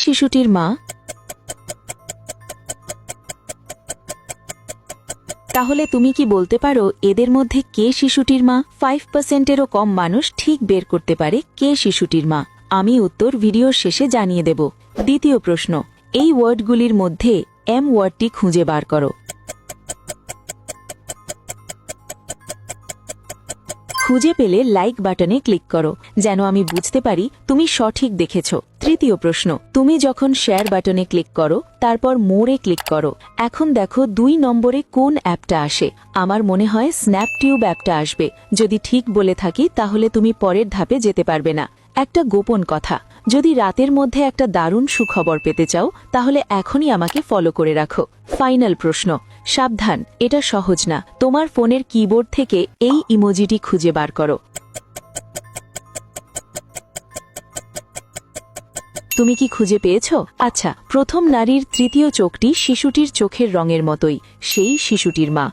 শিশুটির মা? তাহলে তুমি কি বলতে পারো এদের মধ্যে কে শিশুটির মা? 5%-এরও কম মানুষ ঠিক বের করতে পারে কে শিশুটির মা। আমি উত্তর ভিডিওর শেষে জানিয়ে দেব। দ্বিতীয় প্রশ্ন, এই ওয়ার্ডগুলির মধ্যে এম ওয়ার্ডটি খুঁজে বার করো। খুঁজে পেলে লাইক বাটনে ক্লিক করো, যেন আমি বুঝতে পারি তুমি সঠিক দেখেছ। তৃতীয় প্রশ্ন, তুমি যখন শেয়ার বাটনে ক্লিক করো তারপর মোরে ক্লিক করো, এখন দেখো 2 নম্বরে কোন অ্যাপটা আসে? আমার মনে হয় স্ন্যাপটিউব অ্যাপটা আসবে। যদি ঠিক বলে থাকি তাহলে তুমি পরের ধাপে যেতে পারবে না। একটা গোপন কথা, যদি রাতের মধ্যে একটা দারুণ সুখবর পেতে চাও তাহলে এখনই আমাকে ফলো করে রাখো। ফাইনাল প্রশ্ন, সাবধান, এটা সহজ না। তোমার ফোনের কিবোর্ড থেকে এই ইমোজিটি খুঁজে বার করো। তুমি কি খুঁজে পেয়েছো? আচ্ছা, প্রথম নারীর তৃতীয় চোখটি শিশুটির চোখের রঙের মতোই, সেই শিশুটির মা।